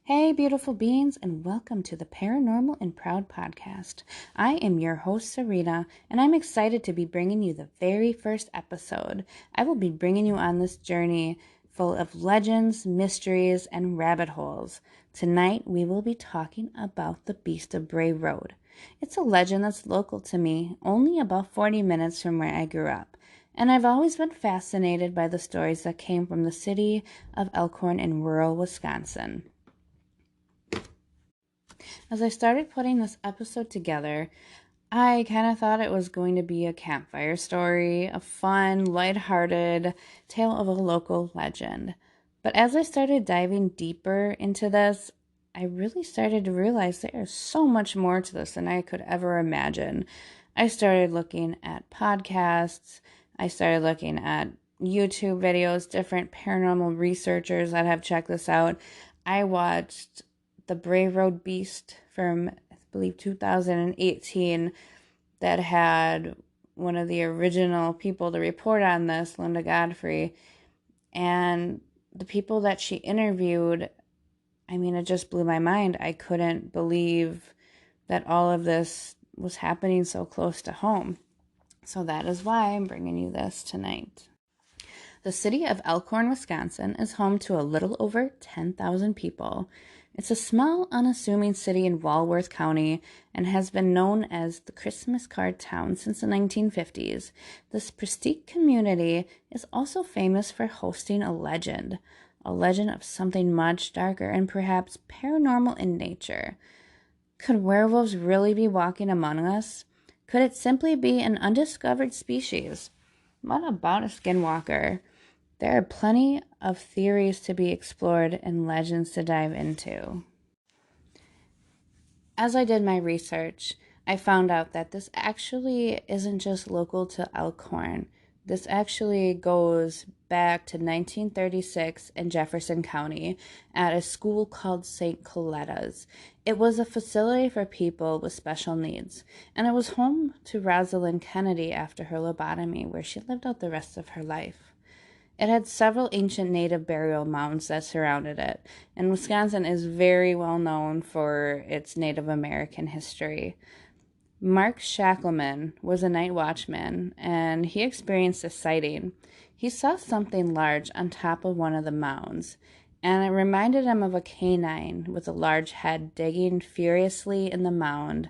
Hey, beautiful beings, and welcome to the Paranormal and Proud podcast. I am your host, Serena, and I'm excited to be bringing you the very first episode. I will be bringing you on this journey full of legends, mysteries, and rabbit holes. Tonight, we will be talking about the Beast of Bray Road. It's a legend that's local to me, only about 40 minutes from where I grew up. And I've always been fascinated by the stories that came from the city of Elkhorn in rural Wisconsin. As I started putting this episode together, I kind of thought it was going to be a campfire story, a fun, lighthearted tale of a local legend. But as I started diving deeper into this, I really started to realize there is so much more to this than I could ever imagine. I started looking at podcasts, I started looking at YouTube videos, different paranormal researchers that have checked this out. I watched the Bray Road Beast from, I believe, 2018 that had one of the original people to report on this, Linda Godfrey, and the people that she interviewed, I mean, it just blew my mind. I couldn't believe that all of this was happening so close to home. So that is why I'm bringing you this tonight. The city of Elkhorn, Wisconsin is home to a little over 10,000 people. It's a small, unassuming city in Walworth County and has been known as the Christmas card town since the 1950s. This pristine community is also famous for hosting a legend of something much darker and perhaps paranormal in nature. Could werewolves really be walking among us? Could it simply be an undiscovered species? What about a skinwalker? There are plenty of theories to be explored and legends to dive into. As I did my research, I found out that this actually isn't just local to Elkhorn. This actually goes back to 1936 in Jefferson County at a school called St. Coletta's. It was a facility for people with special needs, and it was home to Rosalind Kennedy after her lobotomy, where she lived out the rest of her life. It had several ancient native burial mounds that surrounded it, and Wisconsin is very well known for its Native American history. Mark Shackleman was a night watchman, and he experienced a sighting. He saw something large on top of one of the mounds, and it reminded him of a canine with a large head digging furiously in the mound,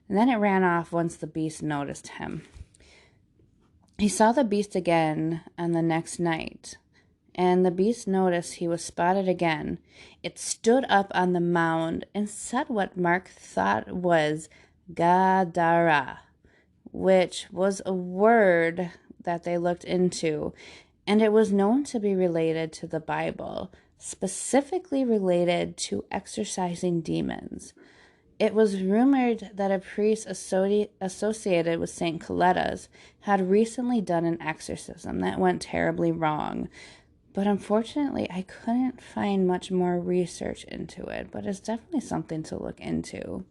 and then it ran off once the beast noticed him. He saw the beast again on the next night, and the beast noticed he was spotted again. It stood up on the mound and said what Mark thought was Gadara, which was a word that they looked into, and it was known to be related to the Bible, specifically related to exorcising demons. It was rumored that a priest associated with St. Coletta's had recently done an exorcism that went terribly wrong. But unfortunately, I couldn't find much more research into it, but it's definitely something to look into.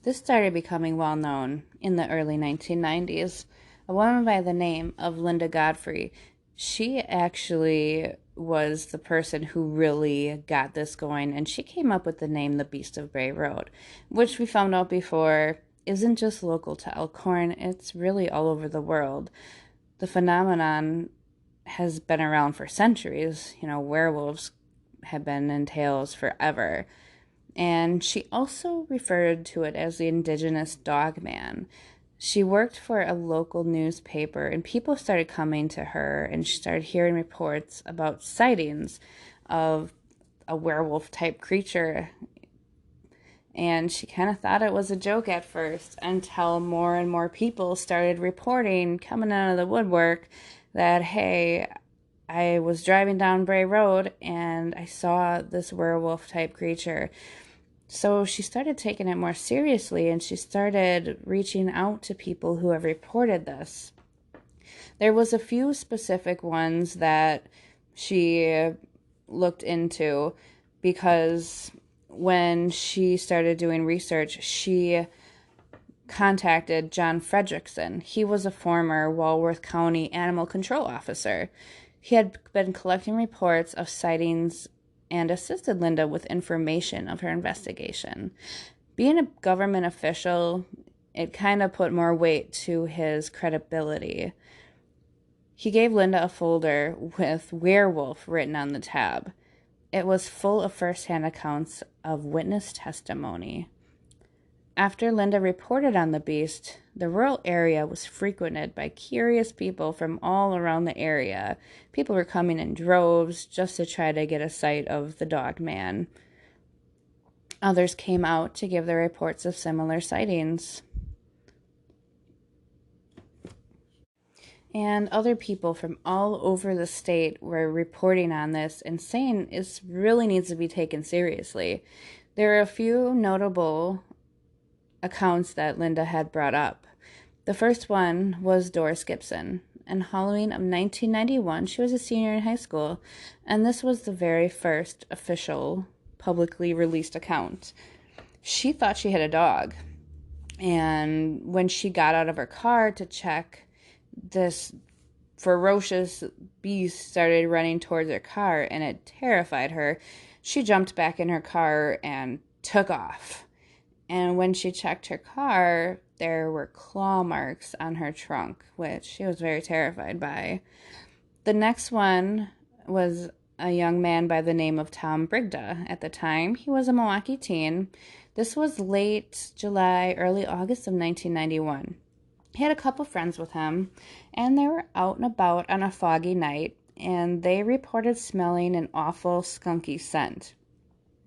This started becoming well known in the early 1990s. A woman by the name of Linda Godfrey, she actually was the person who really got this going, and she came up with the name the Beast of Bray Road, which we found out before isn't just local to Elkhorn, it's really all over the world. The phenomenon has been around for centuries. Werewolves have been in tales forever. And she also referred to it as the indigenous dog man. She worked for a local newspaper, and people started coming to her, and she started hearing reports about sightings of a werewolf-type creature. And she kind of thought it was a joke at first until more and more people started reporting, coming out of the woodwork, that, hey, I was driving down Bray Road, and I saw this werewolf-type creature. So she started taking it more seriously, and she started reaching out to people who have reported this. There was a few specific ones that she looked into, because when she started doing research, she contacted John Fredrickson. He was a former Walworth County animal control officer. He had been collecting reports of sightings and assisted Linda with information of her investigation. Being a government official, it kind of put more weight to his credibility. He gave Linda a folder with werewolf written on the tab. It was full of first-hand accounts of witness testimony. After Linda reported on the beast, the rural area was frequented by curious people from all around the area. People were coming in droves just to try to get a sight of the dog man. Others came out to give their reports of similar sightings. And other people from all over the state were reporting on this and saying it really needs to be taken seriously. There are a few notable accounts that Linda had brought up. The first one was Doris Gibson. In Halloween of 1991, she was a senior in high school, and this was the very first official publicly released account. She thought she had a dog, and when she got out of her car to check, this ferocious beast started running towards her car, and it terrified her. She jumped back in her car and took off. And when she checked her car, there were claw marks on her trunk, which she was very terrified by. The next one was a young man by the name of Tom Brigda. At the time, he was a Milwaukee teen. This was late July, early August of 1991. He had a couple friends with him, and they were out and about on a foggy night, and they reported smelling an awful skunky scent.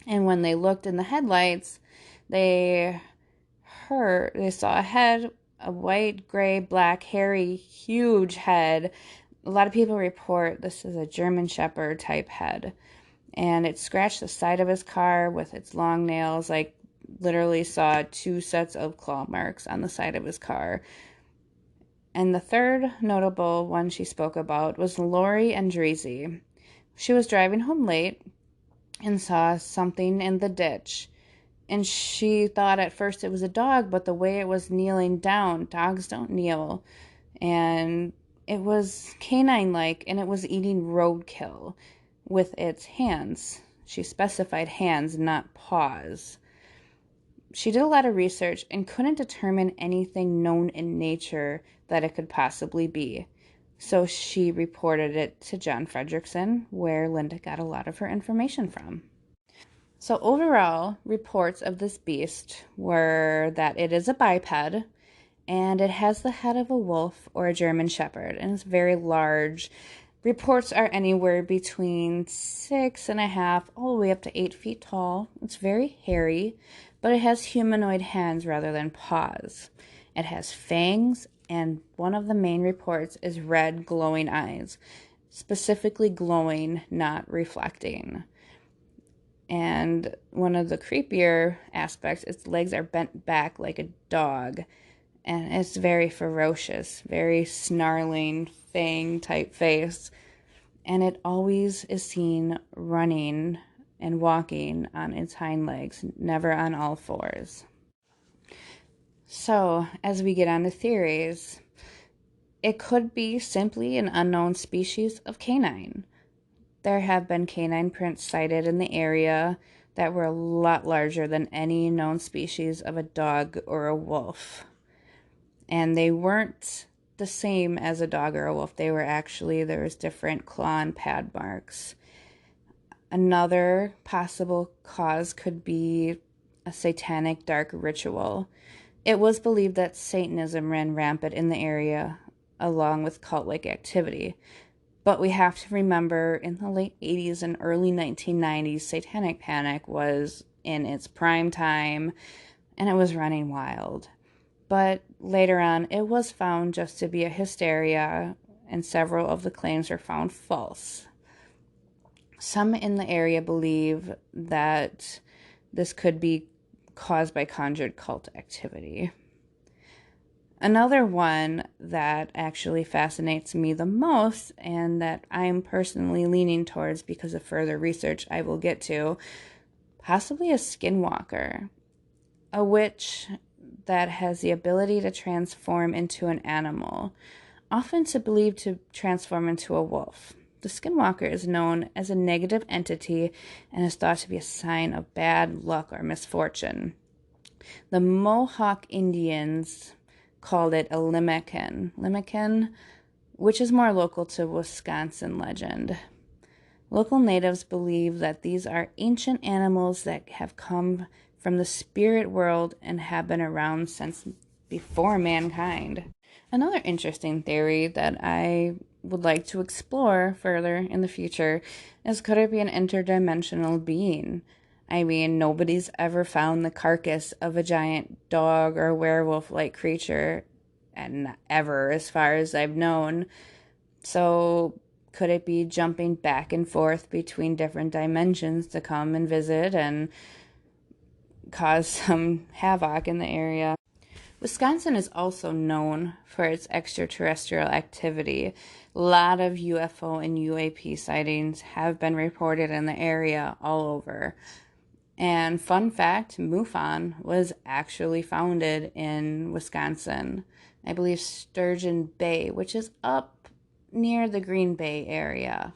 And when they looked in the headlights, they saw a head, a white, gray, black, hairy, huge head. A lot of people report this is a German Shepherd type head. And it scratched the side of his car with its long nails, like literally saw 2 sets of claw marks on the side of his car. And the third notable one she spoke about was Lori Andreezy. She was driving home late and saw something in the ditch. And she thought at first it was a dog, but the way it was kneeling down, dogs don't kneel. And it was canine-like, and it was eating roadkill with its hands. She specified hands, not paws. She did a lot of research and couldn't determine anything known in nature that it could possibly be. So she reported it to John Frederickson, where Linda got a lot of her information from. So overall, reports of this beast were that it is a biped, and it has the head of a wolf or a German Shepherd, and it's very large. Reports are anywhere between 6.5 all the way up to 8 feet tall. It's very hairy, but it has humanoid hands rather than paws. It has fangs, and one of the main reports is red glowing eyes, specifically glowing, not reflecting. And one of the creepier aspects, its legs are bent back like a dog, and it's very ferocious, very snarling, fang type face, and it always is seen running and walking on its hind legs, never on all fours. So, as we get on to theories, it could be simply an unknown species of canine. There have been canine prints sighted in the area that were a lot larger than any known species of a dog or a wolf. And they weren't the same as a dog or a wolf. There was different claw and pad marks. Another possible cause could be a satanic dark ritual. It was believed that Satanism ran rampant in the area, along with cult-like activity. But we have to remember, in the late 80s and early 1990s, Satanic Panic was in its prime time, and it was running wild. But later on, it was found just to be a hysteria, and several of the claims were found false. Some in the area believe that this could be caused by conjured cult activity. Another one that actually fascinates me the most, and that I'm personally leaning towards because of further research I will get to, possibly a skinwalker, a witch that has the ability to transform into an animal, often believed to transform into a wolf. The skinwalker is known as a negative entity and is thought to be a sign of bad luck or misfortune. The Mohawk Indians called it a limerick, which is more local to Wisconsin legend. Local natives believe that these are ancient animals that have come from the spirit world and have been around since before mankind. Another interesting theory that I would like to explore further in the future is, could it be an interdimensional being? I mean, nobody's ever found the carcass of a giant dog or werewolf-like creature, and ever, as far as I've known. So, could it be jumping back and forth between different dimensions to come and visit and cause some havoc in the area? Wisconsin is also known for its extraterrestrial activity. A lot of UFO and UAP sightings have been reported in the area all over. And fun fact, MUFON was actually founded in Wisconsin. I believe Sturgeon Bay, which is up near the Green Bay area.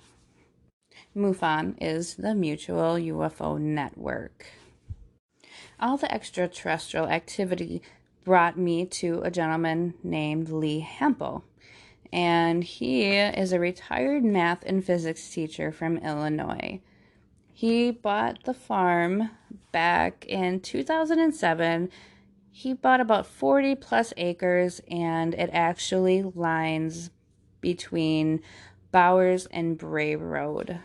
MUFON is the Mutual UFO Network. All the extraterrestrial activity brought me to a gentleman named Lee Hempel. And he is a retired math and physics teacher from Illinois. He bought the farm back in 2007. He bought about 40 plus acres, and it actually lines between Bowers and Bray Road.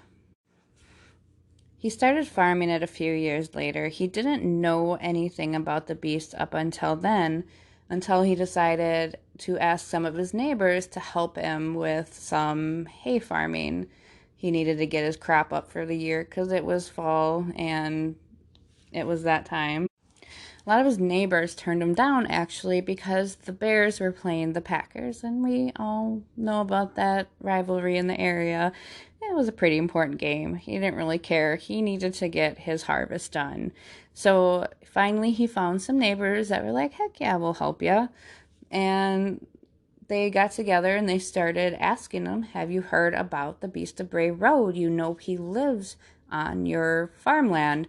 He started farming it a few years later. He didn't know anything about the beast up until then, until he decided to ask some of his neighbors to help him with some hay farming. He needed to get his crop up for the year because it was fall and it was that time. A lot of his neighbors turned him down, actually, because the Bears were playing the Packers, and we all know about that rivalry in the area. It was a pretty important game. He didn't really care. He needed to get his harvest done. So finally he found some neighbors that were like, heck yeah, we'll help you. And they got together and they started asking him, have you heard about the Beast of Bray Road? You know he lives on your farmland.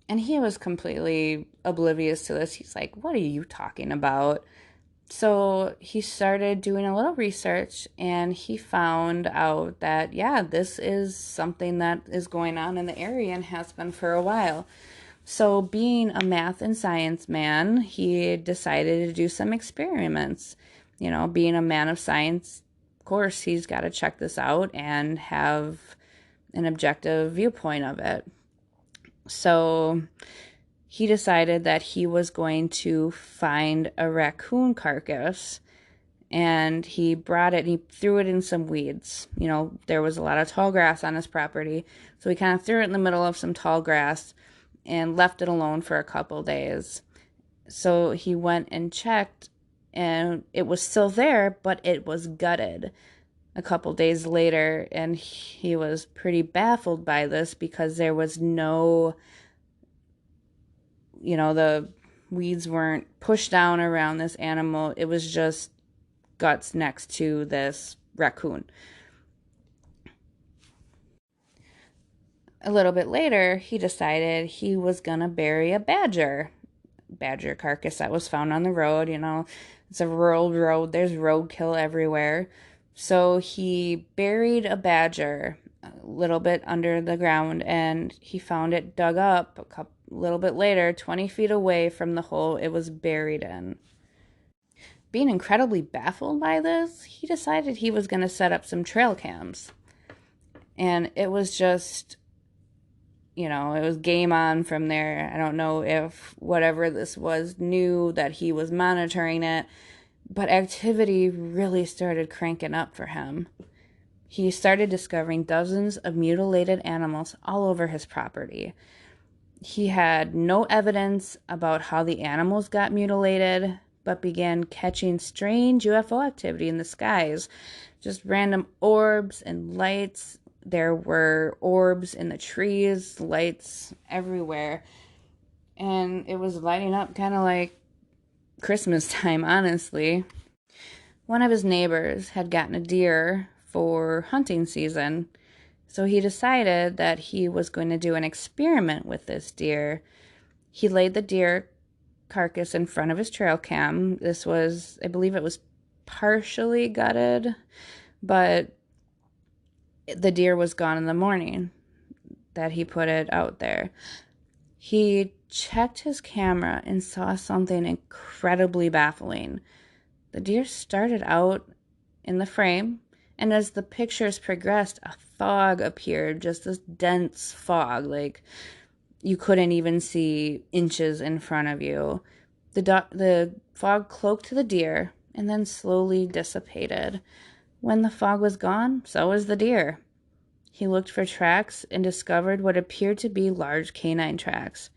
And he was completely oblivious to this. He's like, what are you talking about? So he started doing a little research and he found out that, yeah, this is something that is going on in the area and has been for a while. So being a math and science man, he decided to do some experiments. You know, being a man of science, of course, he's got to check this out and have an objective viewpoint of it. So he decided that he was going to find a raccoon carcass, and he brought it and he threw it in some weeds. You know, there was a lot of tall grass on his property, so he kind of threw it in the middle of some tall grass and left it alone for a couple days. So he went and checked, and it was still there, but it was gutted a couple days later, and he was pretty baffled by this because there was no, the weeds weren't pushed down around this animal. It was just guts next to this raccoon. A little bit later, he decided he was gonna bury a badger carcass that was found on the road. It's a rural road, there's roadkill everywhere. So he buried a badger a little bit under the ground, and he found it dug up a little bit later, 20 feet away from the hole it was buried in. Being incredibly baffled by this, he decided he was going to set up some trail cams. And it was just, it was game on from there. I don't know if whatever this was knew that he was monitoring it, but activity really started cranking up for him. He started discovering dozens of mutilated animals all over his property. He had no evidence about how the animals got mutilated, but began catching strange UFO activity in the skies. Just random orbs and lights. There were orbs in the trees, lights everywhere. And it was lighting up kind of like Christmas time, honestly. One of his neighbors had gotten a deer for hunting season, So he decided that he was going to do an experiment with this deer. He laid the deer carcass in front of his trail cam. This was, I believe it was partially gutted, but the deer was gone in the morning that he put it out there. He checked his camera and saw something incredibly baffling. The deer started out in the frame, and as the pictures progressed, a fog appeared, just this dense fog, like you couldn't even see inches in front of you. The fog cloaked the deer and then slowly dissipated. When the fog was gone, so was the deer. He looked for tracks and discovered what appeared to be large canine tracks.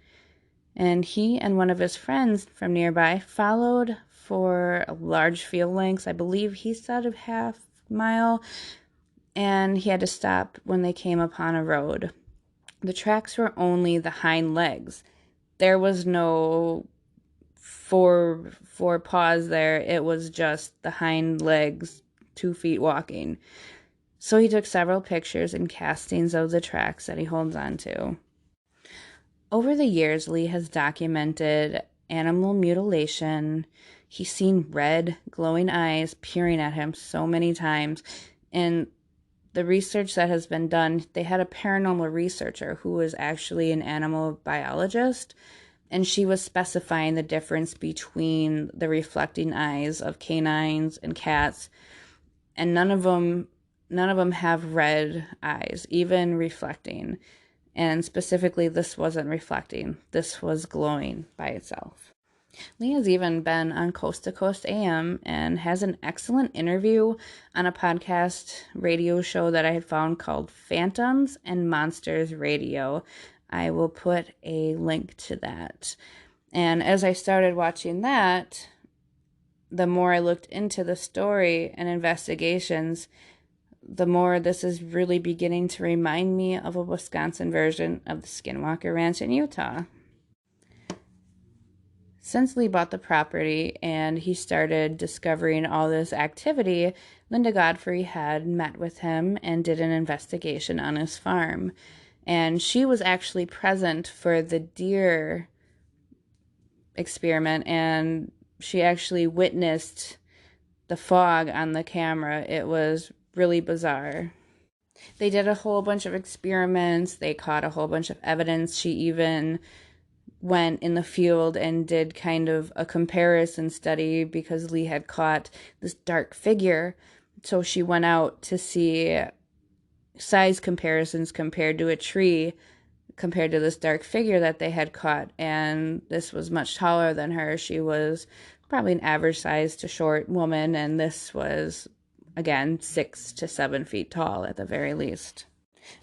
And he and one of his friends from nearby followed for a large field lengths. I believe he said a half mile, and he had to stop when they came upon a road. The tracks were only the hind legs. There was no four paws there. It was just the hind legs, 2 feet walking. So he took several pictures and castings of the tracks that he holds on to. Over the years, Lee has documented animal mutilation. He's seen red, glowing eyes peering at him so many times. And the research that has been done, they had a paranormal researcher who was actually an animal biologist, and she was specifying the difference between the reflecting eyes of canines and cats, and none of them have red eyes, even reflecting. And specifically, this wasn't reflecting. This was glowing by itself. Lee has even been on Coast to Coast AM and has an excellent interview on a podcast radio show that I had found called Phantoms and Monsters Radio. I will put a link to that. And as I started watching that, the more I looked into the story and investigations, the more this is really beginning to remind me of a Wisconsin version of the Skinwalker Ranch in Utah. Since Lee bought the property and he started discovering all this activity, Linda Godfrey had met with him and did an investigation on his farm. And she was actually present for the deer experiment, and she actually witnessed the fog on the camera. It was really bizarre. They did a whole bunch of experiments. They caught a whole bunch of evidence. She even went in the field and did kind of a comparison study because Lee had caught this dark figure. So she went out to see size comparisons compared to a tree compared to this dark figure that they had caught. And this was much taller than her. She was probably an average size to short woman, and this was, again, 6 to 7 feet tall at the very least.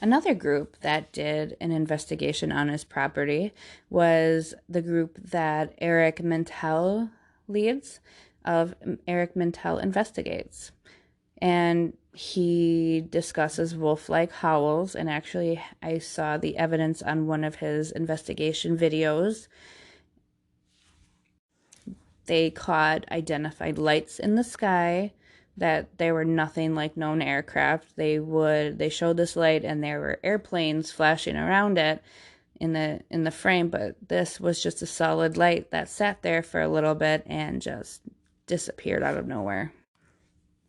Another group that did an investigation on his property was the group that Eric Mintel leads, of Eric Mintel Investigates. And he discusses wolf-like howls, and actually I saw the evidence on one of his investigation videos. They caught identified lights in the sky, that they were nothing like known aircraft. They showed this light and there were airplanes flashing around it in the frame, but this was just a solid light that sat there for a little bit and just disappeared out of nowhere.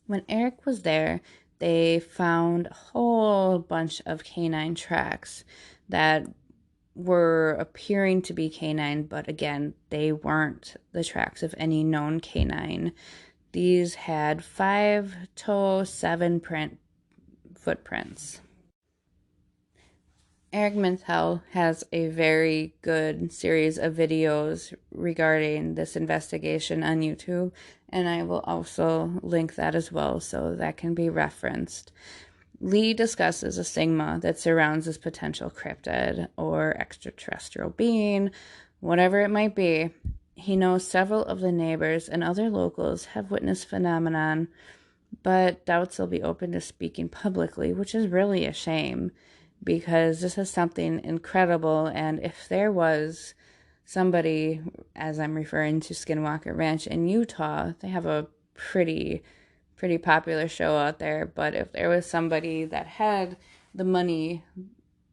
When Eric was there, they found a whole bunch of canine tracks that were appearing to be canine, but again, they weren't the tracks of any known canine. These had 5-toe, 7-print footprints. Eric Mintel has a very good series of videos regarding this investigation on YouTube, and I will also link that as well so that can be referenced. Lee discusses a stigma that surrounds this potential cryptid or extraterrestrial being, whatever it might be. He knows several of the neighbors and other locals have witnessed phenomenon, but doubts they'll be open to speaking publicly, which is really a shame, because this is something incredible. And if there was somebody, as I'm referring to Skinwalker Ranch in Utah, they have a pretty popular show out there, but if there was somebody that had the money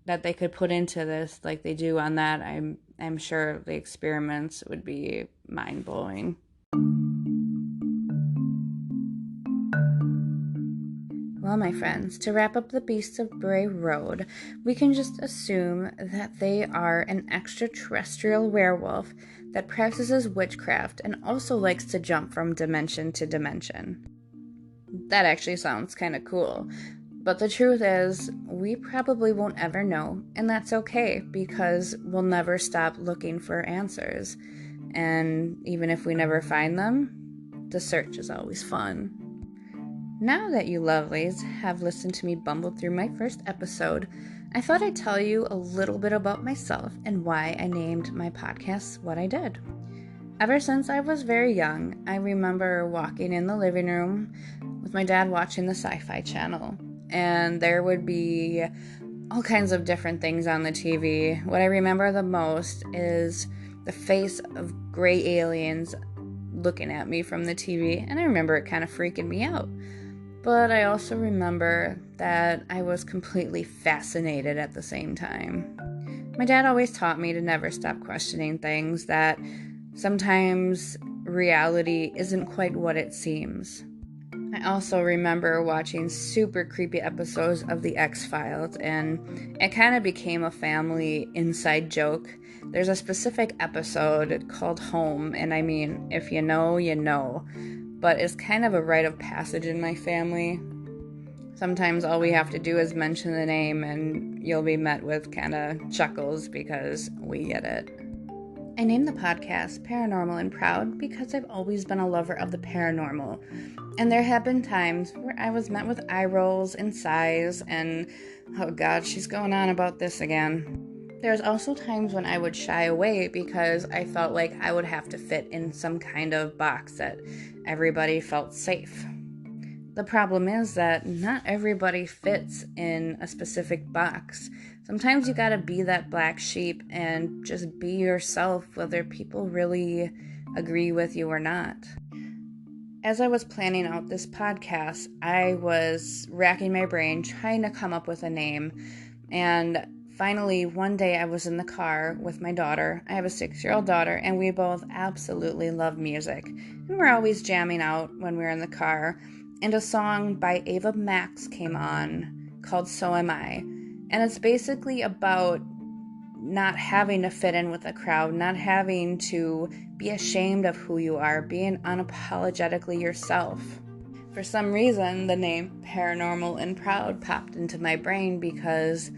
that they could put into this like they do on that, I'm sure the experiments would be mind-blowing. Well, my friends, to wrap up the Beast of Bray Road, we can just assume that they are an extraterrestrial werewolf that practices witchcraft and also likes to jump from dimension to dimension. That actually sounds kind of cool. But the truth is, we probably won't ever know, and that's okay, because we'll never stop looking for answers. And even if we never find them, the search is always fun. Now that you lovelies have listened to me bumble through my first episode, I thought I'd tell you a little bit about myself and why I named my podcast what I did. Ever since I was very young, I remember walking in the living room with my dad watching the Sci-Fi Channel, and there would be all kinds of different things on the TV. What I remember the most is the face of gray aliens looking at me from the TV, and I remember it kind of freaking me out. But I also remember that I was completely fascinated at the same time. My dad always taught me to never stop questioning things, that sometimes reality isn't quite what it seems. I also remember watching super creepy episodes of The X-Files, and it kind of became a family inside joke. There's a specific episode called Home, and I mean, if you know, you know. But it's kind of a rite of passage in my family. Sometimes all we have to do is mention the name and you'll be met with kind of chuckles because we get it. I named the podcast Paranormal and Proud because I've always been a lover of the paranormal. And there have been times where I was met with eye rolls and sighs and, oh God, she's going on about this again. There's also times when I would shy away because I felt like I would have to fit in some kind of box that everybody felt safe. The problem is that not everybody fits in a specific box. Sometimes you gotta be that black sheep and just be yourself, whether people really agree with you or not. As I was planning out this podcast, I was racking my brain trying to come up with a name, and finally, one day I was in the car with my daughter. I have a 6-year-old daughter, and we both absolutely love music. And we're always jamming out when we're in the car. And a song by Ava Max came on called So Am I. And it's basically about not having to fit in with a crowd, not having to be ashamed of who you are, being unapologetically yourself. For some reason, the name Paranormal and Proud popped into my brain because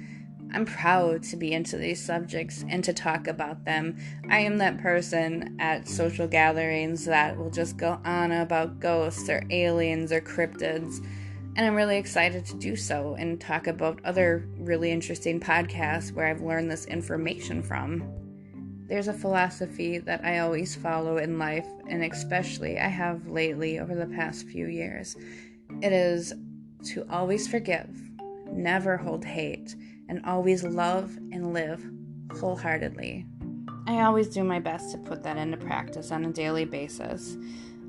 I'm proud to be into these subjects and to talk about them. I am that person at social gatherings that will just go on about ghosts or aliens or cryptids, and I'm really excited to do so and talk about other really interesting podcasts where I've learned this information from. There's a philosophy that I always follow in life, and especially I have lately over the past few years. It is to always forgive, never hold hate, and always love and live wholeheartedly. I always do my best to put that into practice on a daily basis.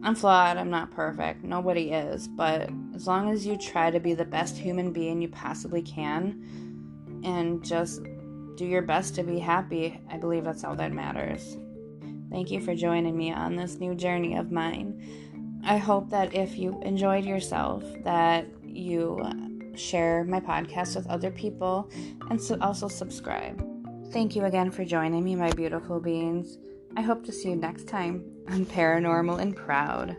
I'm flawed, I'm not perfect, nobody is, but as long as you try to be the best human being you possibly can and just do your best to be happy, I believe that's all that matters. Thank you for joining me on this new journey of mine. I hope that if you enjoyed yourself, that you share my podcast with other people, and also subscribe. Thank you again for joining me, my beautiful beings. I hope to see you next time on Paranormal and Proud.